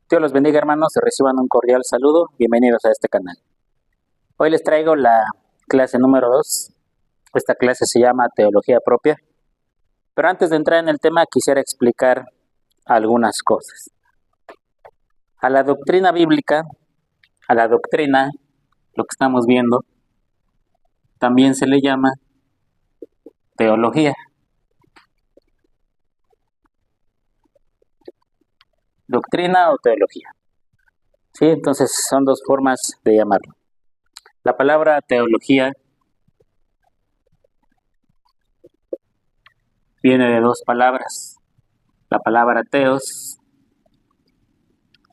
Dios los bendiga, hermanos, y reciban un cordial saludo. Bienvenidos a este canal. Hoy les traigo la clase número 2. Esta clase se llama Teología Propia. Pero antes de entrar en el tema, quisiera explicar algunas cosas. A la doctrina bíblica, lo que estamos viendo, también se le llama teología. Doctrina o teología. Sí, entonces son dos formas de llamarlo. La palabra teología viene de dos palabras. La palabra teos,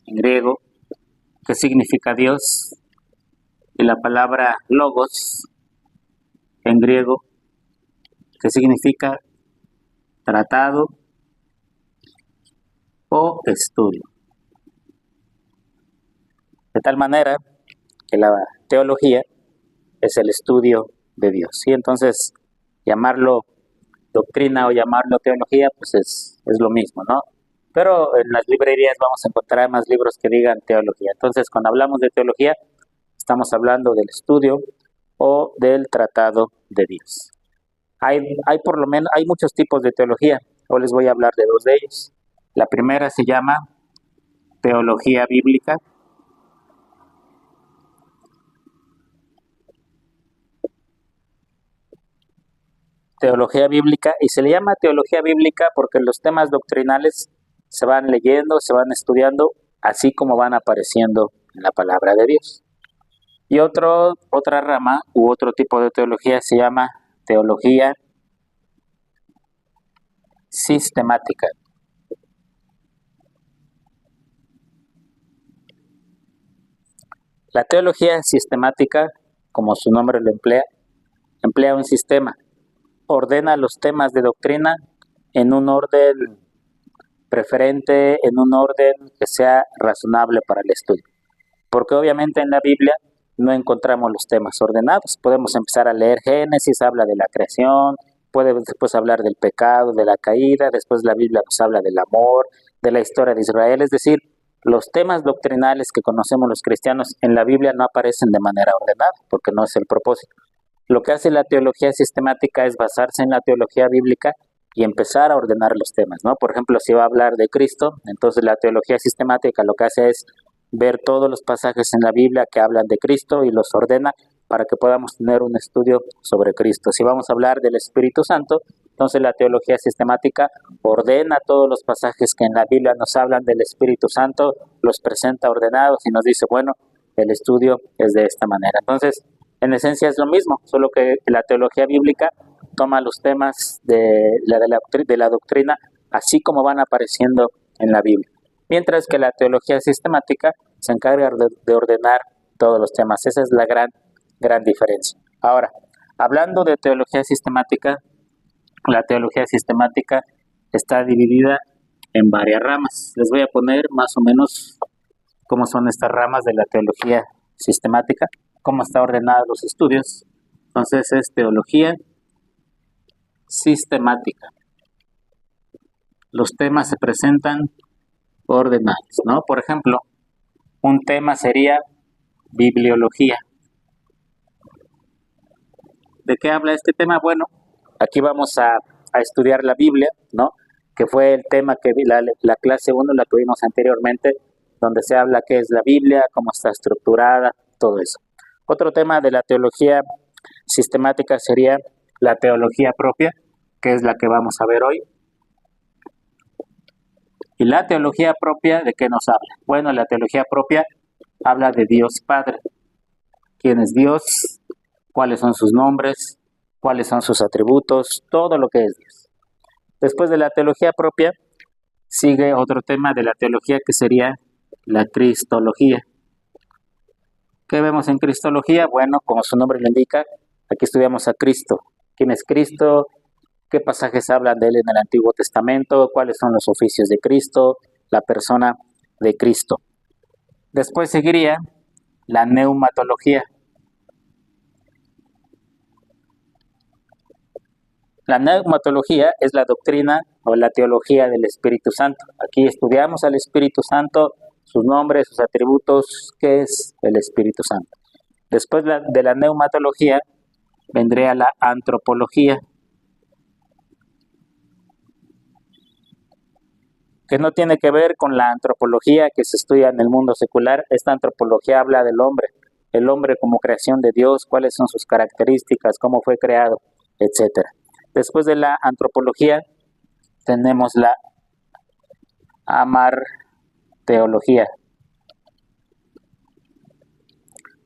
en griego, que significa Dios, y la palabra logos, en griego, que significa tratado o estudio. De tal manera que la teología es el estudio de Dios. Y entonces llamarlo doctrina o llamarlo teología, pues es lo mismo, ¿no? Pero en las librerías vamos a encontrar más libros que digan teología. Entonces, cuando hablamos de teología, estamos hablando del estudio o del tratado de Dios. Hay muchos tipos de teología. Hoy les voy a hablar de dos de ellos. La primera se llama teología bíblica. Teología bíblica, y se le llama teología bíblica porque los temas doctrinales se van leyendo, se van estudiando, así como van apareciendo en la palabra de Dios. Y otra rama u otro tipo de teología se llama teología sistemática. La teología sistemática, como su nombre lo emplea un sistema. Ordena los temas de doctrina en un orden preferente, en un orden que sea razonable para el estudio. Porque obviamente en la Biblia no encontramos los temas ordenados. Podemos empezar a leer Génesis, habla de la creación, puede después hablar del pecado, de la caída, después la Biblia nos habla del amor, de la historia de Israel. Es decir, los temas doctrinales que conocemos los cristianos en la Biblia no aparecen de manera ordenada, porque no es el propósito. Lo que hace la teología sistemática es basarse en la teología bíblica y empezar a ordenar los temas, ¿no? Por ejemplo, si va a hablar de Cristo, entonces la teología sistemática lo que hace es ver todos los pasajes en la Biblia que hablan de Cristo y los ordena para que podamos tener un estudio sobre Cristo. Si vamos a hablar del Espíritu Santo, entonces la teología sistemática ordena todos los pasajes que en la Biblia nos hablan del Espíritu Santo, los presenta ordenados y nos dice, bueno, el estudio es de esta manera. Entonces, en esencia es lo mismo, solo que la teología bíblica toma los temas de la doctrina así como van apareciendo en la Biblia. Mientras que la teología sistemática se encarga de ordenar todos los temas. Esa es la gran diferencia. Ahora, hablando de teología sistemática, la teología sistemática está dividida en varias ramas. Les voy a poner más o menos cómo son estas ramas de la teología sistemática, cómo está ordenada los estudios. Entonces es teología sistemática. Los temas se presentan ordenados, ¿no? Por ejemplo, un tema sería bibliología. ¿De qué habla este tema? Bueno, aquí vamos a estudiar la Biblia, ¿no? Que fue el tema que la clase 1, la que vimos anteriormente, donde se habla qué es la Biblia, cómo está estructurada, todo eso. Otro tema de la teología sistemática sería la teología propia, que es la que vamos a ver hoy. ¿Y la teología propia de qué nos habla? Bueno, la teología propia habla de Dios Padre. ¿Quién es Dios? ¿Cuáles son sus nombres? ¿Cuáles son sus atributos? Todo lo que es Dios. Después de la teología propia, sigue otro tema de la teología que sería la cristología. ¿Qué vemos en cristología? Bueno, como su nombre lo indica, aquí estudiamos a Cristo. ¿Quién es Cristo? ¿Qué pasajes hablan de él en el Antiguo Testamento? ¿Cuáles son los oficios de Cristo? La persona de Cristo. Después seguiría la neumatología. La neumatología es la doctrina o la teología del Espíritu Santo. Aquí estudiamos al Espíritu Santo, sus nombres, sus atributos, que es el Espíritu Santo. Después de la neumatología vendría la antropología, que no tiene que ver con la antropología que se estudia en el mundo secular. Esta antropología habla del hombre, el hombre como creación de Dios, cuáles son sus características, cómo fue creado, etcétera. Después de la antropología tenemos la amarteología.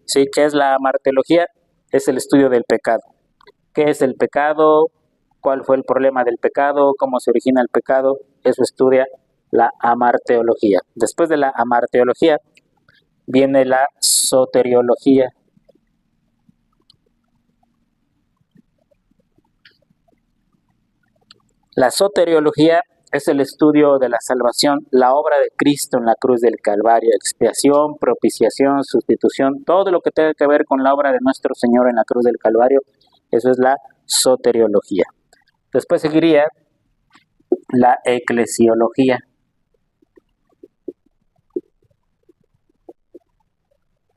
¿Sí? ¿Qué es la amarteología? Es el estudio del pecado. ¿Qué es el pecado? ¿Cuál fue el problema del pecado? ¿Cómo se origina el pecado? Eso estudia la amarteología. Después de la amarteología viene la soteriología. La soteriología es el estudio de la salvación, la obra de Cristo en la cruz del Calvario, expiación, propiciación, sustitución, todo lo que tenga que ver con la obra de nuestro Señor en la cruz del Calvario, eso es la soteriología. Después seguiría la eclesiología,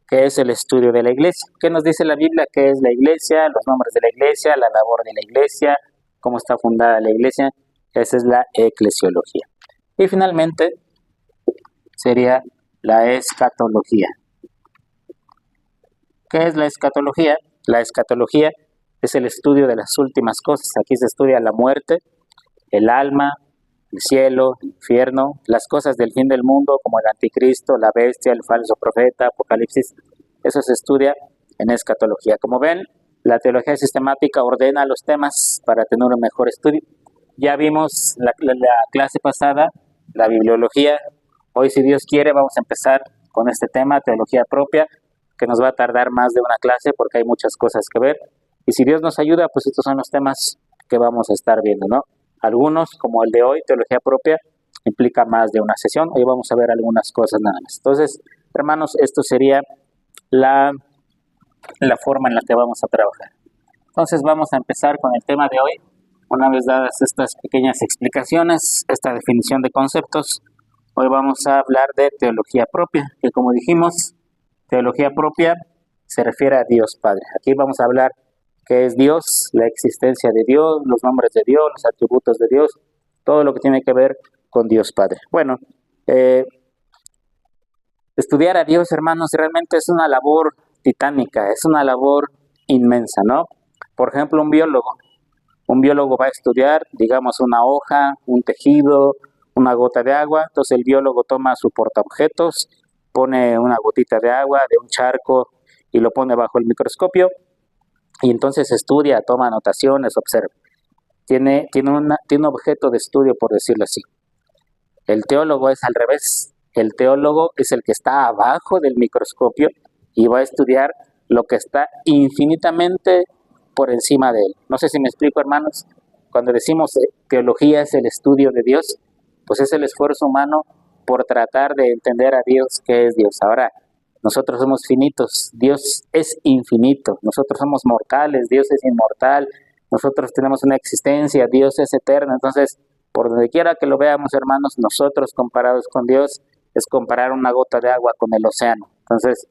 que es el estudio de la iglesia. ¿Qué nos dice la Biblia? ¿Qué es la iglesia? Los nombres de la iglesia, la labor de la iglesia, cómo está fundada la iglesia. Esa es la eclesiología. Y finalmente sería la escatología. ¿Qué es la escatología? La escatología es el estudio de las últimas cosas. Aquí se estudia la muerte, el alma, el cielo, el infierno, las cosas del fin del mundo como el anticristo, la bestia, el falso profeta, Apocalipsis. Eso se estudia en escatología. Como ven, la teología sistemática ordena los temas para tener un mejor estudio. Ya vimos la clase pasada, la bibliología. Hoy, si Dios quiere, vamos a empezar con este tema, teología propia, que nos va a tardar más de una clase porque hay muchas cosas que ver. Y si Dios nos ayuda, pues estos son los temas que vamos a estar viendo, ¿no? Algunos, como el de hoy, teología propia, implica más de una sesión. Hoy vamos a ver algunas cosas nada más. Entonces, hermanos, esto sería la forma en la que vamos a trabajar. Entonces, vamos a empezar con el tema de hoy. Una vez dadas estas pequeñas explicaciones, esta definición de conceptos, hoy vamos a hablar de teología propia, que como dijimos, teología propia se refiere a Dios Padre. Aquí vamos a hablar qué es Dios, la existencia de Dios, los nombres de Dios, los atributos de Dios, todo lo que tiene que ver con Dios Padre. Bueno, estudiar a Dios, hermanos, realmente es una labor titánica, es una labor inmensa, ¿no? Por ejemplo, un biólogo va a estudiar, digamos, una hoja, un tejido, una gota de agua. Entonces el biólogo toma su portaobjetos, pone una gotita de agua de un charco y lo pone bajo el microscopio y entonces estudia, toma anotaciones, observa. Tiene un objeto de estudio, por decirlo así. El teólogo es al revés. El teólogo es el que está abajo del microscopio y va a estudiar lo que está infinitamente por encima de él. No sé si me explico, hermanos. Cuando decimos teología es el estudio de Dios, pues es el esfuerzo humano por tratar de entender a Dios, qué es Dios. Ahora, nosotros somos finitos, Dios es infinito, nosotros somos mortales, Dios es inmortal, nosotros tenemos una existencia, Dios es eterno. Entonces, por donde quiera que lo veamos, hermanos, nosotros comparados con Dios es comparar una gota de agua con el océano. Entonces,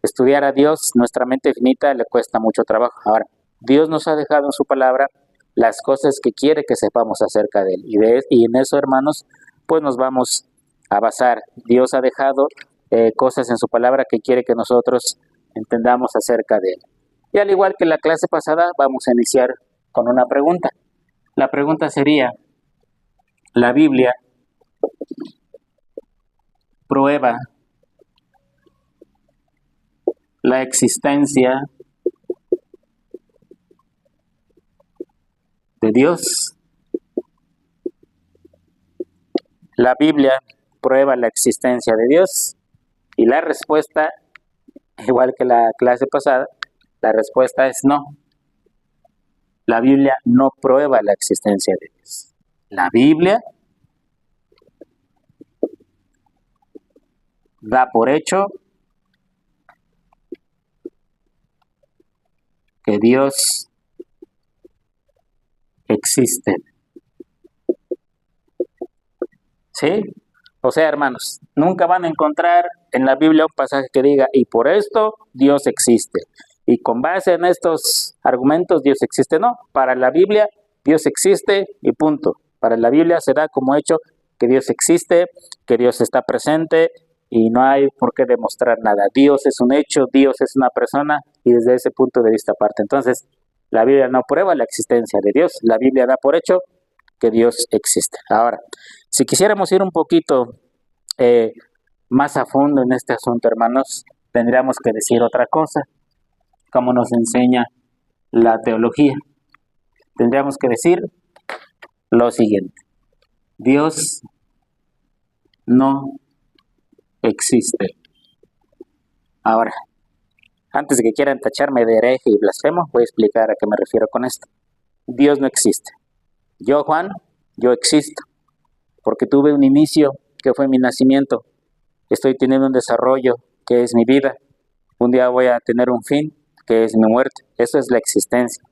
estudiar a Dios, nuestra mente finita, le cuesta mucho trabajo. Ahora, Dios nos ha dejado en su palabra las cosas que quiere que sepamos acerca de Él. Y en eso, hermanos, pues nos vamos a basar. Dios ha dejado cosas en su palabra que quiere que nosotros entendamos acerca de Él. Y al igual que la clase pasada, vamos a iniciar con una pregunta. La pregunta sería, ¿la Biblia prueba la existencia de Dios? La Biblia prueba la existencia de Dios. Y la respuesta, igual que la clase pasada, la respuesta es no. La Biblia no prueba la existencia de Dios. La Biblia da por hecho que Dios existe. ¿Sí? O sea, hermanos, nunca van a encontrar en la Biblia un pasaje que diga, y por esto Dios existe. Y con base en estos argumentos Dios existe. No, para la Biblia Dios existe y punto. Para la Biblia se da como hecho que Dios existe, que Dios está presente y no hay por qué demostrar nada. Dios es un hecho, Dios es una persona y desde ese punto de vista parte. Entonces, la Biblia no prueba la existencia de Dios, la Biblia da por hecho que Dios existe. Ahora, si quisiéramos ir un poquito más a fondo en este asunto, hermanos, tendríamos que decir otra cosa, como nos enseña la teología. Tendríamos que decir lo siguiente: Dios no existe. Ahora, antes de que quieran tacharme de hereje y blasfemo, voy a explicar a qué me refiero con esto. Dios no existe. Yo, Juan, yo existo, porque tuve un inicio que fue mi nacimiento. Estoy teniendo un desarrollo que es mi vida. Un día voy a tener un fin que es mi muerte. Eso es la existencia.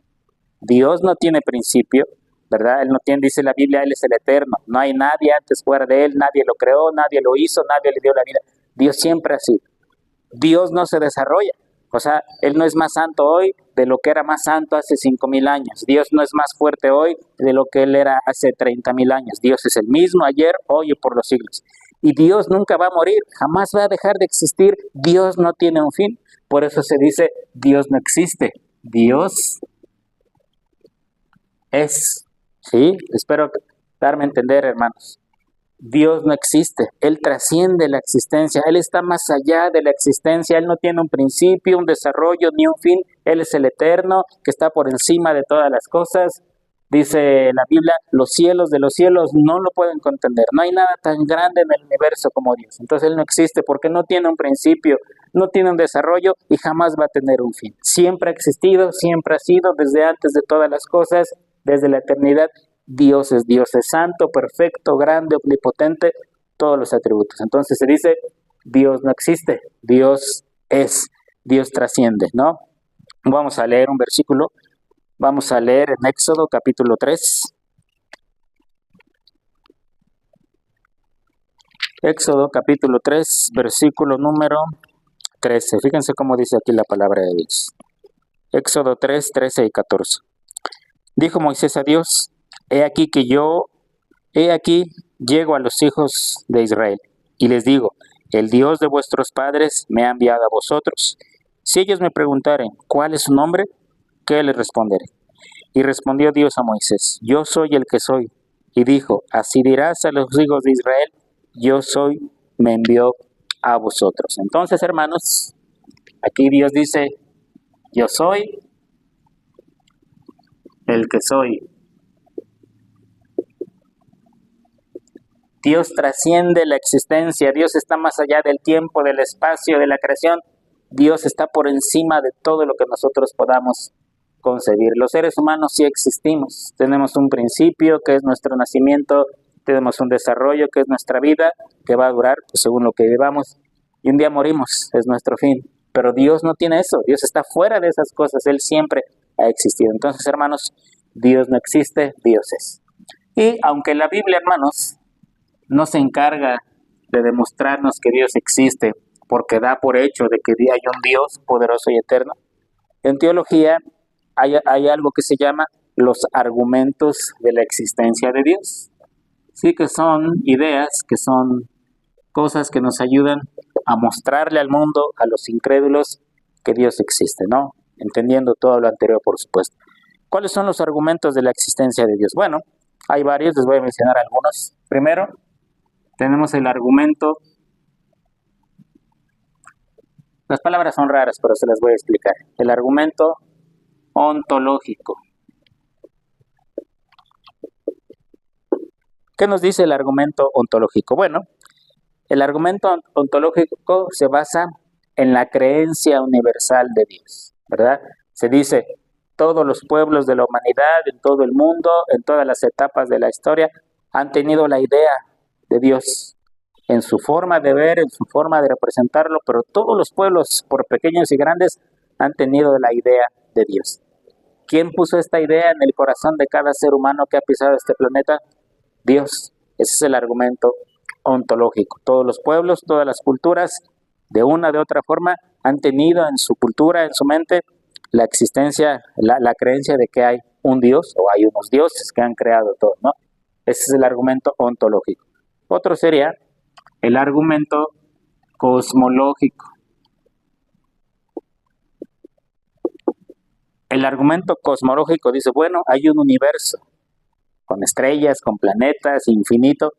Dios no tiene principio, ¿verdad? Él no tiene, dice la Biblia, Él es el eterno. No hay nadie antes fuera de Él, nadie lo creó, nadie lo hizo, nadie le dio la vida. Dios siempre ha sido. Dios no se desarrolla. O sea, Él no es más santo hoy de lo que era más santo hace 5,000 años. Dios no es más fuerte hoy de lo que Él era hace 30,000 años. Dios es el mismo ayer, hoy y por los siglos. Y Dios nunca va a morir, jamás va a dejar de existir. Dios no tiene un fin. Por eso se dice, Dios no existe. Dios es. ¿Sí? Espero darme a entender, hermanos. Dios no existe, Él trasciende la existencia, Él está más allá de la existencia, Él no tiene un principio, un desarrollo, ni un fin. Él es el eterno, que está por encima de todas las cosas. Dice la Biblia, los cielos de los cielos no lo pueden contener, no hay nada tan grande en el universo como Dios. Entonces Él no existe porque no tiene un principio, no tiene un desarrollo y jamás va a tener un fin. Siempre ha existido, siempre ha sido, desde antes de todas las cosas, desde la eternidad. Dios es santo, perfecto, grande, omnipotente, todos los atributos. Entonces se dice, Dios no existe, Dios es, Dios trasciende, ¿no? Vamos a leer un versículo, vamos a leer en Éxodo capítulo 3. Éxodo capítulo 3, versículo número 13. Fíjense cómo dice aquí la palabra de Dios. Éxodo 3, 13 y 14. Dijo Moisés a Dios, he aquí llego a los hijos de Israel, y les digo, el Dios de vuestros padres me ha enviado a vosotros. Si ellos me preguntaren, ¿cuál es su nombre?, ¿qué les responderé? Y respondió Dios a Moisés, yo soy el que soy. Y dijo, así dirás a los hijos de Israel, yo soy, me envió a vosotros. Entonces, hermanos, aquí Dios dice, yo soy el que soy. Dios trasciende la existencia, Dios está más allá del tiempo, del espacio, de la creación. Dios está por encima de todo lo que nosotros podamos concebir. Los seres humanos sí existimos, tenemos un principio que es nuestro nacimiento, tenemos un desarrollo que es nuestra vida, que va a durar pues, según lo que vivamos, y un día morimos, es nuestro fin. Pero Dios no tiene eso, Dios está fuera de esas cosas, Él siempre ha existido. Entonces, hermanos, Dios no existe, Dios es. Y aunque la Biblia, hermanos, no se encarga de demostrarnos que Dios existe, porque da por hecho de que hay un Dios poderoso y eterno. En teología hay algo que se llama los argumentos de la existencia de Dios. Sí, que son ideas, que son cosas que nos ayudan a mostrarle al mundo, a los incrédulos, que Dios existe, ¿no? Entendiendo todo lo anterior, por supuesto. ¿Cuáles son los argumentos de la existencia de Dios? Bueno, hay varios, les voy a mencionar algunos. Primero, tenemos el argumento. Las palabras son raras, pero se las voy a explicar. El argumento ontológico. ¿Qué nos dice el argumento ontológico? Bueno, el argumento ontológico se basa en la creencia universal de Dios, ¿verdad? Se dice, todos los pueblos de la humanidad, en todo el mundo, en todas las etapas de la historia, han tenido la idea de Dios en su forma de ver, en su forma de representarlo, pero todos los pueblos, por pequeños y grandes, han tenido la idea de Dios. ¿Quién puso esta idea en el corazón de cada ser humano que ha pisado este planeta? Dios. Ese es el argumento ontológico. Todos los pueblos, todas las culturas, de una de otra forma, han tenido en su cultura, en su mente, la existencia, la creencia de que hay un Dios o hay unos dioses que han creado todo, ¿no? Ese es el argumento ontológico. Otro sería el argumento cosmológico. El argumento cosmológico dice, bueno, hay un universo con estrellas, con planetas, infinito.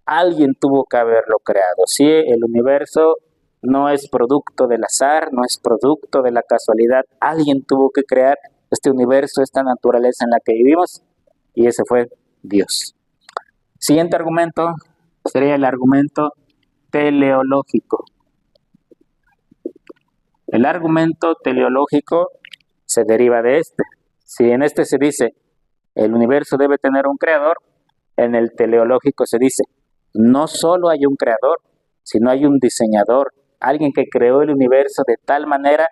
Alguien tuvo que haberlo creado. Sí, el universo no es producto del azar, no es producto de la casualidad. Alguien tuvo que crear este universo, esta naturaleza en la que vivimos, y ese fue Dios. Siguiente argumento sería el argumento teleológico. El argumento teleológico se deriva de este. Si en este se dice el universo debe tener un creador, en el teleológico se dice no solo hay un creador, sino hay un diseñador, alguien que creó el universo de tal manera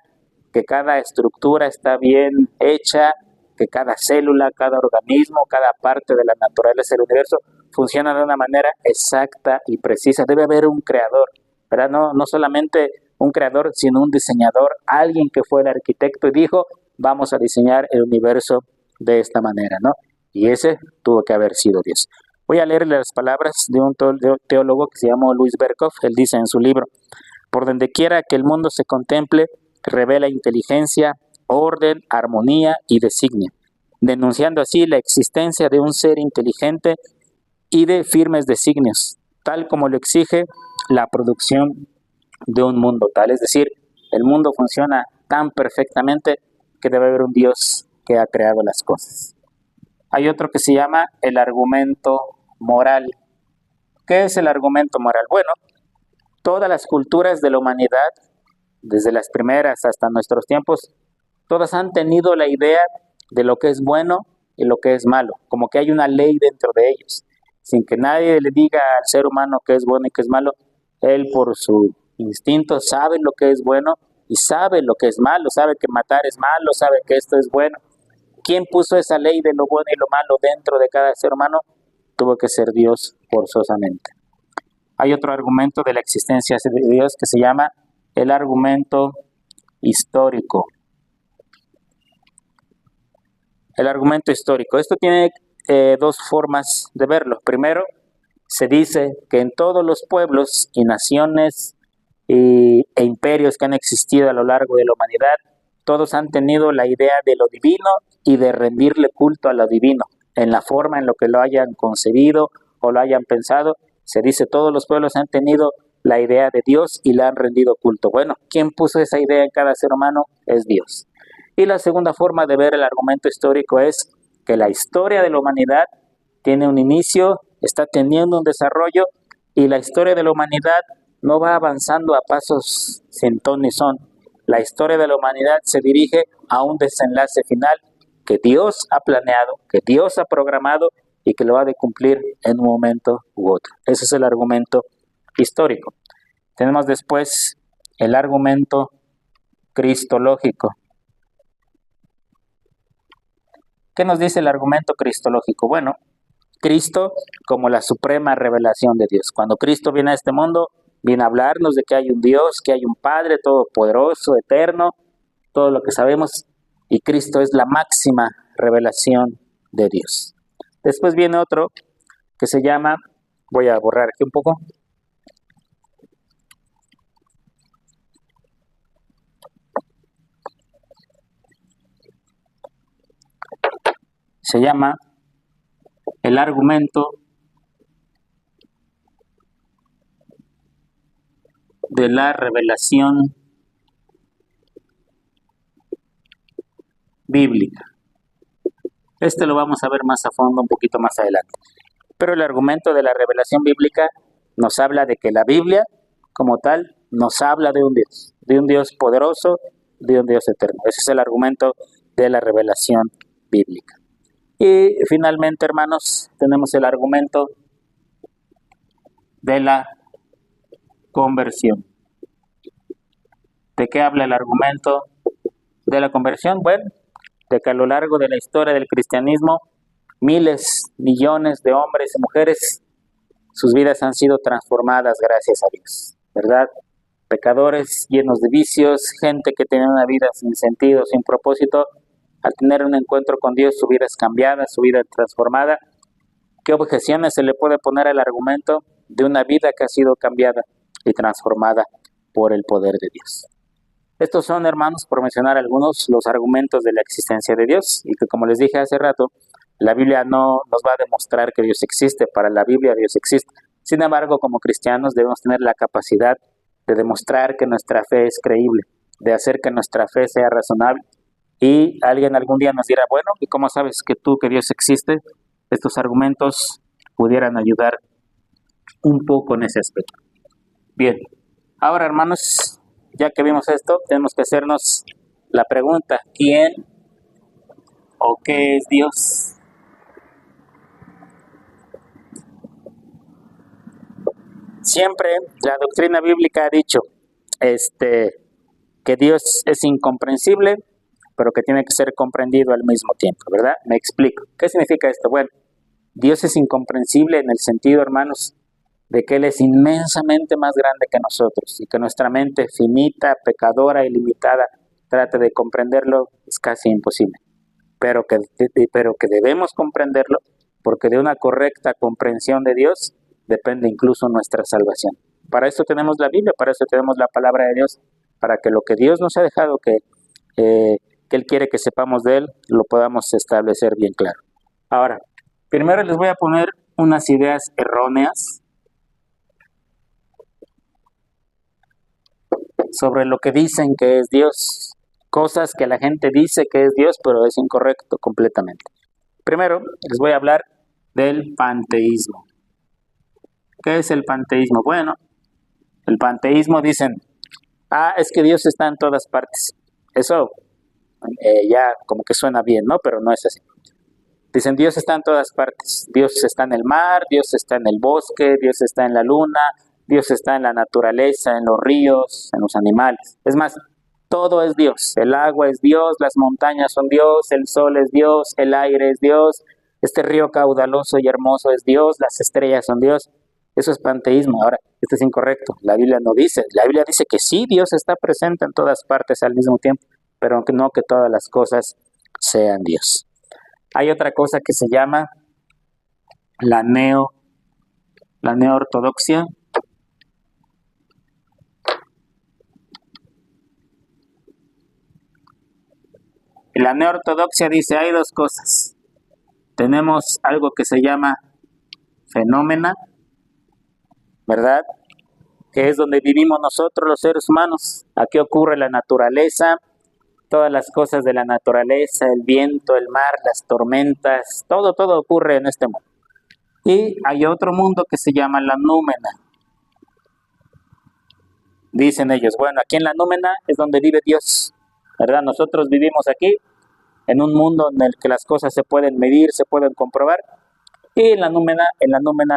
que cada estructura está bien hecha, que cada célula, cada organismo, cada parte de la naturaleza del universo funciona de una manera exacta y precisa. Debe haber un creador, ¿verdad? No solamente un creador, sino un diseñador, alguien que fue el arquitecto y dijo, vamos a diseñar el universo de esta manera, ¿no? Y ese tuvo que haber sido Dios. Voy a leerle las palabras de un teólogo que se llamó Louis Berkhoff. Él dice en su libro, por donde quiera que el mundo se contemple, revela inteligencia, orden, armonía y designio, denunciando así la existencia de un ser inteligente y de firmes designios, tal como lo exige la producción de un mundo tal. Es decir, el mundo funciona tan perfectamente que debe haber un Dios que ha creado las cosas. Hay otro que se llama el argumento moral. ¿Qué es el argumento moral? Bueno, todas las culturas de la humanidad, desde las primeras hasta nuestros tiempos, todas han tenido la idea de lo que es bueno y lo que es malo, como que hay una ley dentro de ellos, sin que nadie le diga al ser humano qué es bueno y qué es malo. Él por su instinto sabe lo que es bueno y sabe lo que es malo, sabe que matar es malo, sabe que esto es bueno. ¿Quién puso esa ley de lo bueno y lo malo dentro de cada ser humano? Tuvo que ser Dios forzosamente. Hay otro argumento de la existencia de Dios que se llama el argumento histórico. El argumento histórico. Esto tiene dos formas de verlo. Primero, se dice que en todos los pueblos y naciones e imperios que han existido a lo largo de la humanidad, todos han tenido la idea de lo divino y de rendirle culto a lo divino, en la forma en lo que lo hayan concebido o lo hayan pensado. Se dice todos los pueblos han tenido la idea de Dios y le han rendido culto. Bueno, ¿quién puso esa idea en cada ser humano? Es Dios. Y la segunda forma de ver el argumento histórico es que la historia de la humanidad tiene un inicio, está teniendo un desarrollo, y la historia de la humanidad no va avanzando a pasos sin ton ni son. La historia de la humanidad se dirige a un desenlace final que Dios ha planeado, que Dios ha programado y que lo ha de cumplir en un momento u otro. Ese es el argumento histórico. Tenemos después el argumento cristológico. ¿Qué nos dice el argumento cristológico? Bueno, Cristo como la suprema revelación de Dios. Cuando Cristo viene a este mundo, viene a hablarnos de que hay un Dios, que hay un Padre todopoderoso, eterno, todo lo que sabemos, y Cristo es la máxima revelación de Dios. Después viene otro que se llama, voy a borrar aquí un poco, se llama el argumento de la revelación bíblica. Este lo vamos a ver más a fondo un poquito más adelante. Pero el argumento de la revelación bíblica nos habla de que la Biblia, como tal, nos habla de un Dios poderoso, de un Dios eterno. Ese es el argumento de la revelación bíblica. Y finalmente, hermanos, tenemos el argumento de la conversión. ¿De qué habla el argumento de la conversión? Bueno, de que a lo largo de la historia del cristianismo, miles, millones de hombres y mujeres sus vidas han sido transformadas gracias a Dios, ¿verdad? Pecadores llenos de vicios, gente que tenía una vida sin sentido, sin propósito, al tener un encuentro con Dios, su vida es cambiada, su vida es transformada. ¿Qué objeciones se le puede poner al argumento de una vida que ha sido cambiada y transformada por el poder de Dios? Estos son, hermanos, por mencionar algunos, los argumentos de la existencia de Dios, y que, como les dije hace rato, la Biblia no nos va a demostrar que Dios existe. Para la Biblia Dios existe. Sin embargo, como cristianos debemos tener la capacidad de demostrar que nuestra fe es creíble, de hacer que nuestra fe sea razonable. Y alguien algún día nos dirá, bueno, ¿y cómo sabes que Dios existe? Estos argumentos pudieran ayudar un poco en ese aspecto. Bien, ahora, hermanos, ya que vimos esto, tenemos que hacernos la pregunta, ¿quién o qué es Dios? Siempre la doctrina bíblica ha dicho que Dios es incomprensible, pero que tiene que ser comprendido al mismo tiempo, ¿verdad? Me explico. ¿Qué significa esto? Bueno, Dios es incomprensible en el sentido, hermanos, de que Él es inmensamente más grande que nosotros y que nuestra mente finita, pecadora y limitada trate de comprenderlo es casi imposible, pero que debemos comprenderlo, porque de una correcta comprensión de Dios depende incluso nuestra salvación. Para eso tenemos la Biblia, para eso tenemos la palabra de Dios, para que lo que Dios nos ha dejado que Él quiere que sepamos de Él, lo podamos establecer bien claro. Ahora, primero les voy a poner unas ideas erróneas sobre lo que dicen que es Dios, cosas que la gente dice que es Dios, pero es incorrecto completamente. Primero, les voy a hablar del panteísmo. ¿Qué es el panteísmo? Bueno, el panteísmo dicen, es que Dios está en todas partes. Eso ya como que suena bien, ¿no? Pero no es así. Dicen, Dios está en todas partes. Dios está en el mar, Dios está en el bosque, Dios está en la luna, Dios está en la naturaleza, en los ríos, en los animales. Es más, todo es Dios. El agua es Dios, las montañas son Dios, el sol es Dios, el aire es Dios, este río caudaloso y hermoso es Dios, las estrellas son Dios. Eso es panteísmo. Ahora, esto es incorrecto. La Biblia no dice. La Biblia dice que sí, Dios está presente en todas partes al mismo tiempo, pero no que todas las cosas sean Dios. Hay otra cosa que se llama la neoortodoxia. La neoortodoxia dice, hay dos cosas. Tenemos algo que se llama fenómena, ¿verdad? Que es donde vivimos nosotros los seres humanos. Aquí ocurre la naturaleza, todas las cosas de la naturaleza, el viento, el mar, las tormentas, todo ocurre en este mundo. Y hay otro mundo que se llama la númena. Dicen ellos, bueno, aquí en la númena es donde vive Dios, ¿verdad? Nosotros vivimos aquí en un mundo en el que las cosas se pueden medir, se pueden comprobar, y en la númena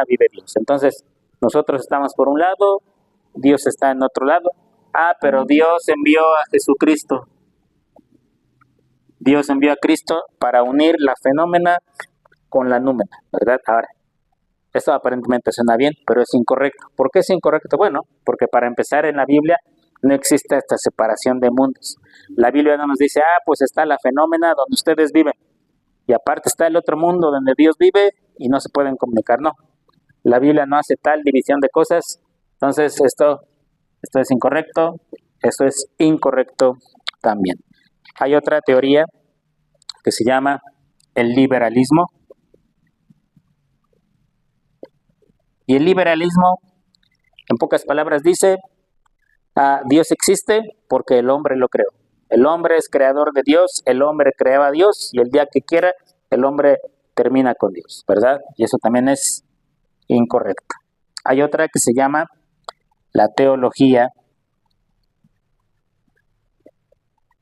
vive Dios. Entonces, nosotros estamos por un lado, Dios está en otro lado. Pero Dios envió a Jesucristo. Dios envió a Cristo para unir la fenómena con la númena, ¿verdad? Ahora, esto aparentemente suena bien, pero es incorrecto. ¿Por qué es incorrecto? Bueno, porque para empezar en la Biblia no existe esta separación de mundos. La Biblia no nos dice, pues está la fenómena donde ustedes viven, y aparte está el otro mundo donde Dios vive y no se pueden comunicar. No, la Biblia no hace tal división de cosas. Entonces esto es incorrecto, esto es incorrecto también. Hay otra teoría que se llama el liberalismo. Y el liberalismo, en pocas palabras, dice, Dios existe porque el hombre lo creó. El hombre es creador de Dios, el hombre creaba a Dios, y el día que quiera, el hombre termina con Dios, ¿verdad? Y eso también es incorrecto. Hay otra que se llama la teología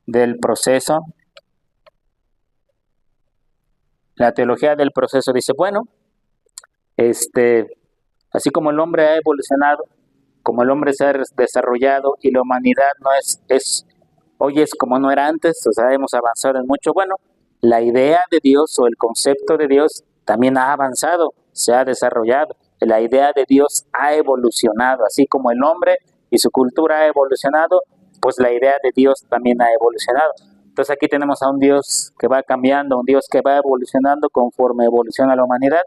del proceso. La teología del proceso dice, bueno, así como el hombre ha evolucionado, como el hombre se ha desarrollado y la humanidad no hoy es como no era antes, o sea, hemos avanzado en mucho. Bueno, la idea de Dios o el concepto de Dios también ha avanzado, se ha desarrollado. la idea de Dios ha evolucionado, así como el hombre y su cultura ha evolucionado, pues la idea de Dios también ha evolucionado. Entonces aquí tenemos a un Dios que va cambiando, un Dios que va evolucionando conforme evoluciona la humanidad,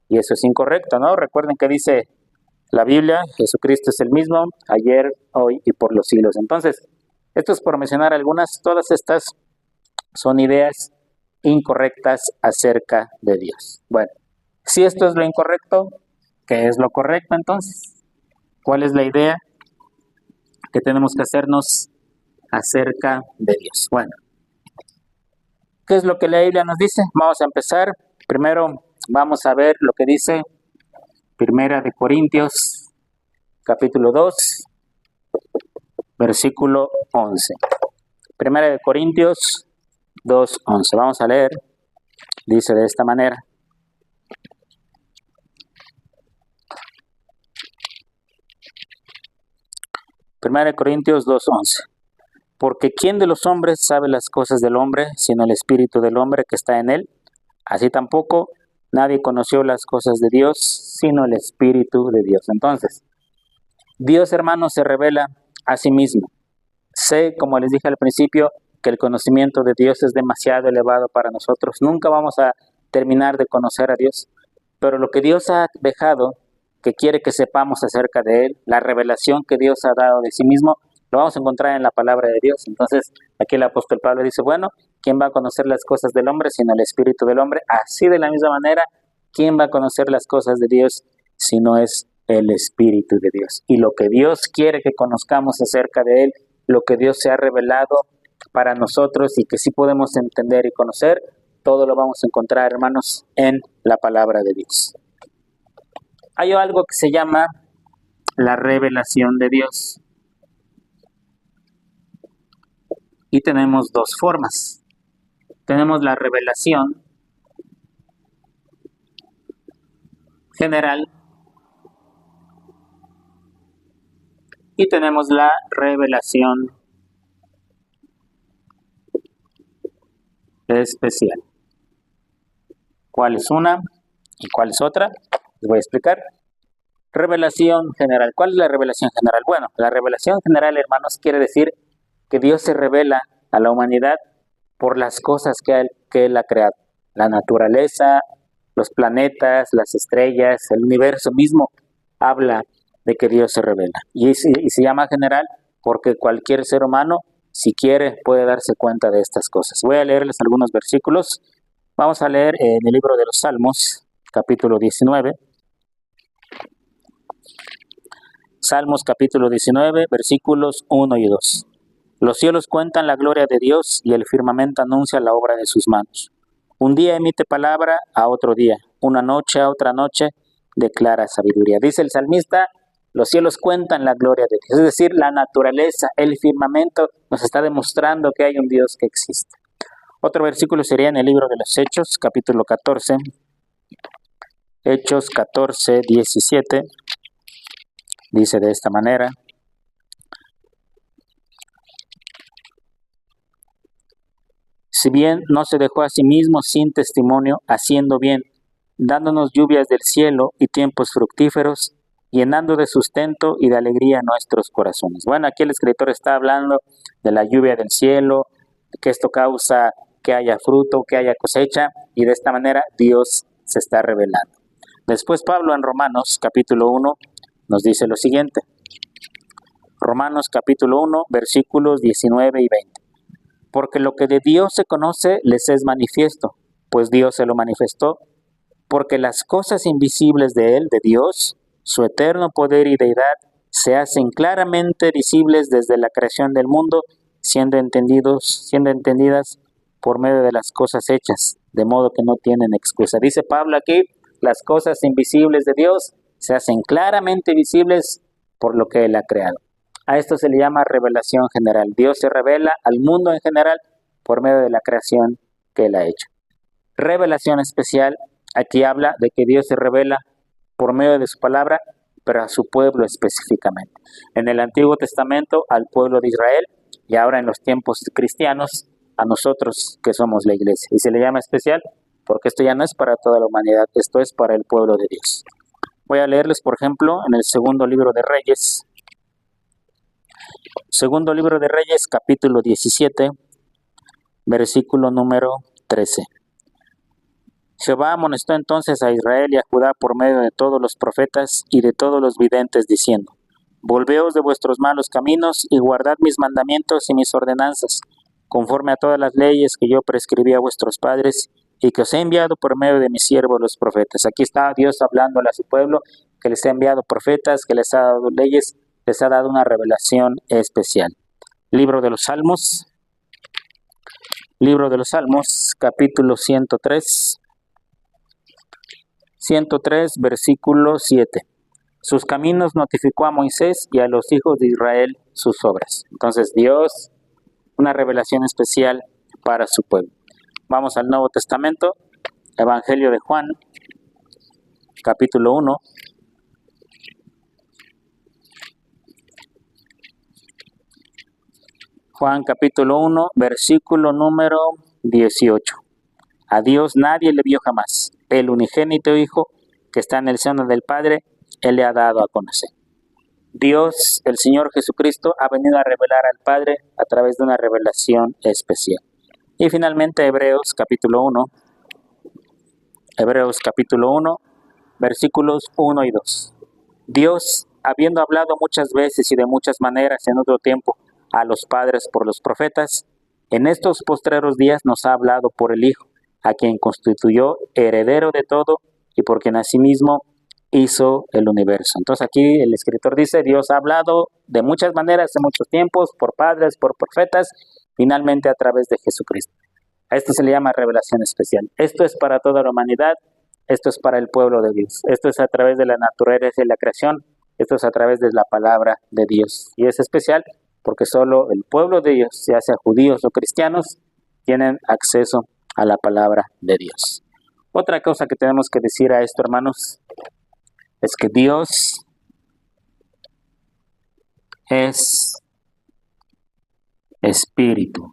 y eso es incorrecto, ¿no? Recuerden que dice la Biblia, Jesucristo es el mismo, ayer, hoy y por los siglos. Entonces, esto es por mencionar algunas, todas estas son ideas incorrectas acerca de Dios. Bueno, si esto es lo incorrecto, ¿qué es lo correcto entonces? ¿Cuál es la idea que tenemos que hacernos acerca de Dios? Bueno, ¿qué es lo que la Biblia nos dice? Vamos a empezar. Primero vamos a ver lo que dice Primera de Corintios, capítulo 2, versículo 11. Primera de Corintios 2:11. Vamos a leer. Dice de esta manera. Primera de Corintios 2:11. Porque ¿quién de los hombres sabe las cosas del hombre, sino el espíritu del hombre que está en él? Así tampoco nadie conoció las cosas de Dios, sino el espíritu de Dios. Entonces, Dios, hermanos, se revela a sí mismo. Sé, como les dije al principio, que el conocimiento de Dios es demasiado elevado para nosotros. Nunca vamos a terminar de conocer a Dios. Pero lo que Dios ha dejado, que quiere que sepamos acerca de Él, la revelación que Dios ha dado de sí mismo, lo vamos a encontrar en la palabra de Dios. Entonces, aquí el apóstol Pablo dice, bueno, ¿quién va a conocer las cosas del hombre sino el espíritu del hombre? Así de la misma manera, ¿quién va a conocer las cosas de Dios si no es el espíritu de Dios? Y lo que Dios quiere que conozcamos acerca de Él, lo que Dios se ha revelado para nosotros y que sí podemos entender y conocer, todo lo vamos a encontrar, hermanos, en la palabra de Dios. Hay algo que se llama la revelación de Dios. Y tenemos dos formas. Tenemos la revelación general y tenemos la revelación especial. ¿Cuál es una y cuál es otra? Les voy a explicar. Revelación general. ¿Cuál es la revelación general? Bueno, la revelación general, hermanos, quiere decir que Dios se revela a la humanidad por las cosas que Él ha creado. La naturaleza, los planetas, las estrellas, el universo mismo habla de que Dios se revela. Y se llama general porque cualquier ser humano, si quiere, puede darse cuenta de estas cosas. Voy a leerles algunos versículos. Vamos a leer en el libro de los Salmos, capítulo 19. Salmos capítulo 19, versículos 1 y 2. Los cielos cuentan la gloria de Dios y el firmamento anuncia la obra de sus manos. Un día emite palabra a otro día, una noche a otra noche declara sabiduría. Dice el salmista, los cielos cuentan la gloria de Dios, es decir, la naturaleza, el firmamento nos está demostrando que hay un Dios que existe. Otro versículo sería en el libro de los Hechos, capítulo 14, Hechos 14, 17, dice de esta manera. Si bien no se dejó a sí mismo sin testimonio, haciendo bien, dándonos lluvias del cielo y tiempos fructíferos, llenando de sustento y de alegría nuestros corazones. Bueno, aquí el escritor está hablando de la lluvia del cielo, que esto causa que haya fruto, que haya cosecha, y de esta manera Dios se está revelando. Después Pablo en Romanos capítulo 1 nos dice lo siguiente. Romanos capítulo 1, versículos 19 y 20. Porque lo que de Dios se conoce les es manifiesto, pues Dios se lo manifestó, porque las cosas invisibles de Él, de Dios, su eterno poder y deidad, se hacen claramente visibles desde la creación del mundo, siendo entendidas por medio de las cosas hechas, de modo que no tienen excusa. Dice Pablo aquí, las cosas invisibles de Dios se hacen claramente visibles por lo que Él ha creado. A esto se le llama revelación general. Dios se revela al mundo en general por medio de la creación que Él ha hecho. Revelación especial, aquí habla de que Dios se revela por medio de su palabra, pero a su pueblo específicamente. En el Antiguo Testamento al pueblo de Israel y ahora en los tiempos cristianos a nosotros que somos la iglesia. Y se le llama especial porque esto ya no es para toda la humanidad, esto es para el pueblo de Dios. Voy a leerles, por ejemplo, en el segundo libro de Reyes. Segundo libro de Reyes, capítulo 17, versículo número 13. Jehová amonestó entonces a Israel y a Judá por medio de todos los profetas y de todos los videntes, diciendo: Volveos de vuestros malos caminos y guardad mis mandamientos y mis ordenanzas, conforme a todas las leyes que yo prescribí a vuestros padres y que os he enviado por medio de mis siervos los profetas. Aquí está Dios hablándole a su pueblo, que les ha enviado profetas, que les ha dado leyes, les ha dado una revelación especial. Libro de los Salmos, capítulo 103, versículo 7. Sus caminos notificó a Moisés y a los hijos de Israel sus obras. Entonces Dios, una revelación especial para su pueblo. Vamos al Nuevo Testamento, Evangelio de Juan, capítulo 1. Juan capítulo 1, versículo número 18. A Dios nadie le vio jamás. El unigénito Hijo que está en el seno del Padre, Él le ha dado a conocer. Dios, el Señor Jesucristo, ha venido a revelar al Padre a través de una revelación especial. Y finalmente Hebreos capítulo 1, versículos 1 y 2. Dios, habiendo hablado muchas veces y de muchas maneras en otro tiempo a los padres por los profetas, en estos postreros días nos ha hablado por el Hijo, a quien constituyó heredero de todo y por quien asimismo hizo el universo. Entonces aquí el escritor dice: Dios ha hablado de muchas maneras, en muchos tiempos, por padres, por profetas, finalmente a través de Jesucristo. A esto se le llama revelación especial. Esto es para toda la humanidad, esto es para el pueblo de Dios, esto es a través de la naturaleza y la creación, esto es a través de la palabra de Dios. Y es especial porque solo el pueblo de Dios, ya sea judíos o cristianos, tienen acceso a la palabra de Dios. Otra cosa que tenemos que decir a esto, hermanos, es que Dios es espíritu.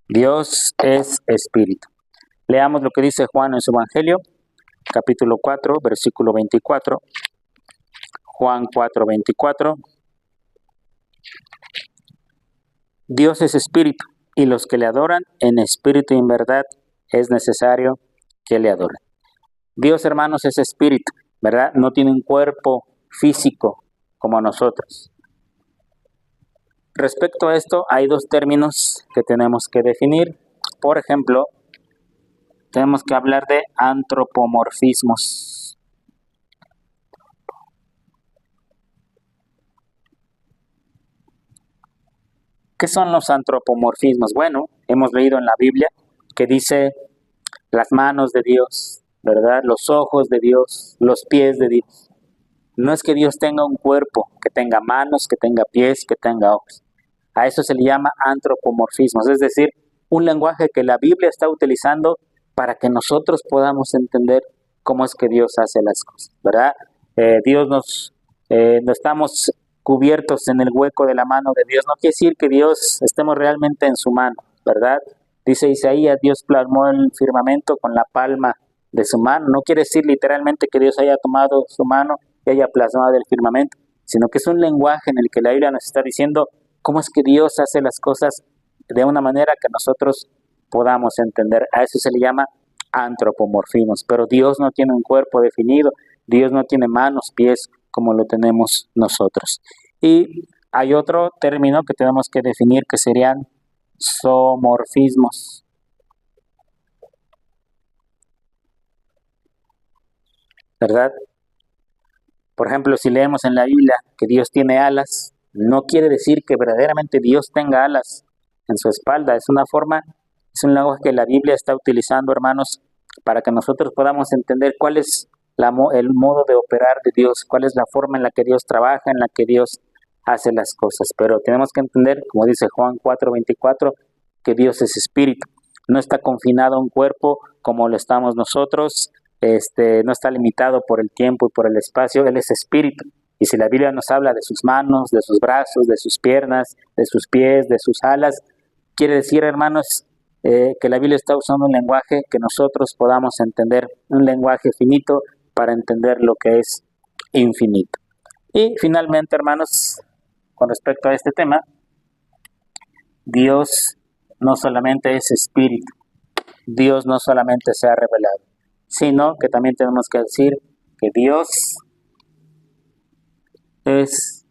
Dios es espíritu. Leamos lo que dice Juan en su Evangelio, capítulo 4, versículo 24. Juan 4, 24. Dios es espíritu, y los que le adoran en espíritu y en verdad es necesario que le adoren. Dios, hermanos, es espíritu, ¿verdad? No tiene un cuerpo físico como nosotros. Respecto a esto, hay dos términos que tenemos que definir. Por ejemplo, tenemos que hablar de antropomorfismos. ¿Qué son los antropomorfismos? Bueno, hemos leído en la Biblia que dice las manos de Dios, ¿verdad? Los ojos de Dios, los pies de Dios. No es que Dios tenga un cuerpo, que tenga manos, que tenga pies, que tenga ojos. A eso se le llama antropomorfismos, es decir, un lenguaje que la Biblia está utilizando para que nosotros podamos entender cómo es que Dios hace las cosas, ¿verdad? Dios no estamos cubiertos en el hueco de la mano de Dios. No quiere decir que Dios estemos realmente en su mano, ¿verdad? Dice Isaías, Dios plasmó el firmamento con la palma de su mano. No quiere decir literalmente que Dios haya tomado su mano y haya plasmado el firmamento, sino que es un lenguaje en el que la Biblia nos está diciendo cómo es que Dios hace las cosas de una manera que nosotros podamos entender. A eso se le llama antropomorfismos. Pero Dios no tiene un cuerpo definido, Dios no tiene manos, pies, como lo tenemos nosotros. Y hay otro término que tenemos que definir que serían zoomorfismos. ¿Verdad? Por ejemplo, si leemos en la Biblia que Dios tiene alas, no quiere decir que verdaderamente Dios tenga alas en su espalda. Es una forma, es un lenguaje que la Biblia está utilizando, hermanos, para que nosotros podamos entender cuál es el modo de operar de Dios, cuál es la forma en la que Dios trabaja, en la que Dios hace las cosas. Pero tenemos que entender, como dice Juan 4:24, que Dios es espíritu. No está confinado a un cuerpo como lo estamos nosotros, no está limitado por el tiempo y por el espacio. Él es espíritu. Y si la Biblia nos habla de sus manos, de sus brazos, de sus piernas, de sus pies, de sus alas, quiere decir, hermanos, que la Biblia está usando un lenguaje que nosotros podamos entender, un lenguaje finito para entender lo que es infinito. Y finalmente, hermanos, con respecto a este tema, Dios no solamente es espíritu, Dios no solamente se ha revelado, sino que también tenemos que decir que Dios es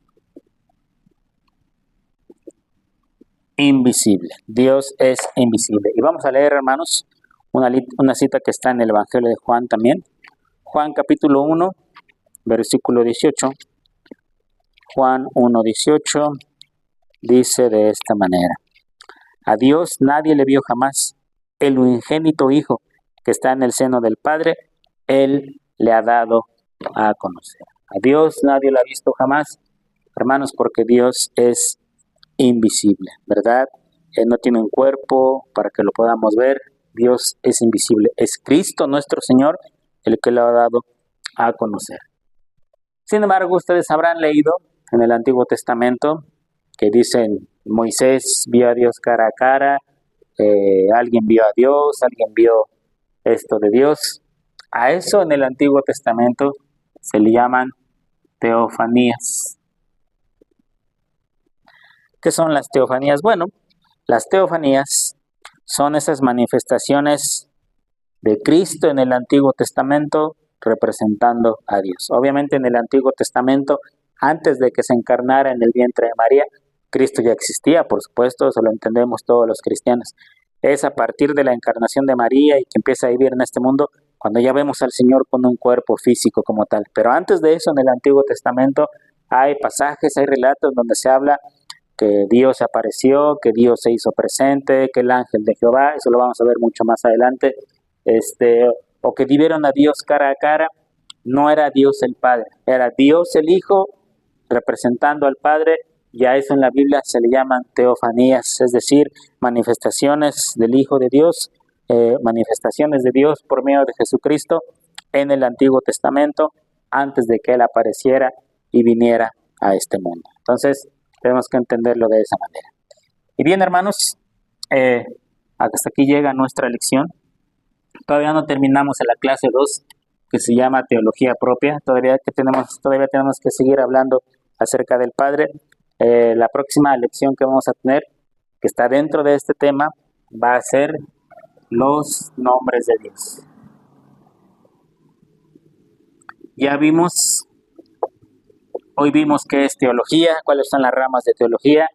invisible. Dios es invisible. Y vamos a leer, hermanos, una cita que está en el Evangelio de Juan también. Juan capítulo 1, versículo 18. Juan 1, 18 dice de esta manera: a Dios nadie le vio jamás. El unigénito Hijo que está en el seno del Padre, Él le ha dado a conocer. A Dios nadie lo ha visto jamás, hermanos, porque Dios es invisible, ¿verdad? Él no tiene un cuerpo para que lo podamos ver. Dios es invisible. Es Cristo nuestro Señor el que lo ha dado a conocer. Sin embargo, ustedes habrán leído en el Antiguo Testamento que dicen: Moisés vio a Dios cara a cara, alguien vio a Dios, alguien vio esto de Dios. A eso en el Antiguo Testamento se le llaman teofanías. ¿Qué son las teofanías? Bueno, las teofanías son esas manifestaciones de Cristo en el Antiguo Testamento representando a Dios. Obviamente en el Antiguo Testamento, antes de que se encarnara en el vientre de María, Cristo ya existía, por supuesto, eso lo entendemos todos los cristianos. Es a partir de la encarnación de María y que empieza a vivir en este mundo cuando ya vemos al Señor con un cuerpo físico como tal. Pero antes de eso, en el Antiguo Testamento hay pasajes, hay relatos donde se habla que Dios apareció, que Dios se hizo presente, que el ángel de Jehová, eso lo vamos a ver mucho más adelante, o que vieron a Dios cara a cara. No era Dios el Padre, era Dios el Hijo representando al Padre, y a eso en la Biblia se le llaman teofanías, es decir, manifestaciones del Hijo de Dios, manifestaciones de Dios por medio de Jesucristo en el Antiguo Testamento, antes de que Él apareciera y viniera a este mundo. Entonces, tenemos que entenderlo de esa manera. Y bien, hermanos, hasta aquí llega nuestra lección. Todavía no terminamos en la clase 2, que se llama Teología Propia. Todavía tenemos que seguir hablando acerca del Padre. La próxima lección que vamos a tener, que está dentro de este tema, va a ser los nombres de Dios. Hoy vimos qué es teología, cuáles son las ramas de teología,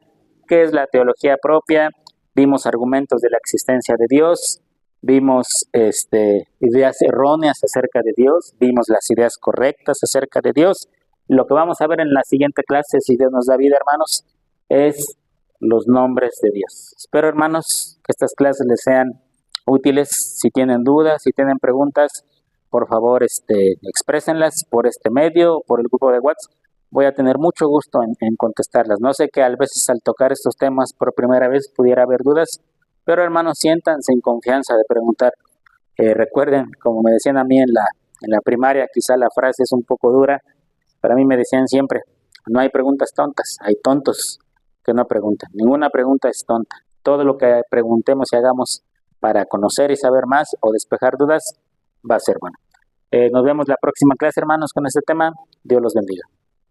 qué es la teología propia, vimos argumentos de la existencia de Dios, vimos ideas erróneas acerca de Dios, vimos las ideas correctas acerca de Dios. Lo que vamos a ver en la siguiente clase, si Dios nos da vida, hermanos, es los nombres de Dios. Espero, hermanos, que estas clases les sean útiles. Si tienen dudas, si tienen preguntas, por favor, exprésenlas por este medio o por el grupo de WhatsApp. Voy a tener mucho gusto en contestarlas. No sé que a veces al tocar estos temas por primera vez pudiera haber dudas, pero hermanos, siéntanse en confianza de preguntar. Recuerden, como me decían a mí en la primaria, quizá la frase es un poco dura, pero a mí me decían siempre: no hay preguntas tontas, hay tontos que no preguntan. Ninguna pregunta es tonta. Todo lo que preguntemos y hagamos para conocer y saber más o despejar dudas va a ser bueno. Nos vemos la próxima clase, hermanos, con este tema. Dios los bendiga.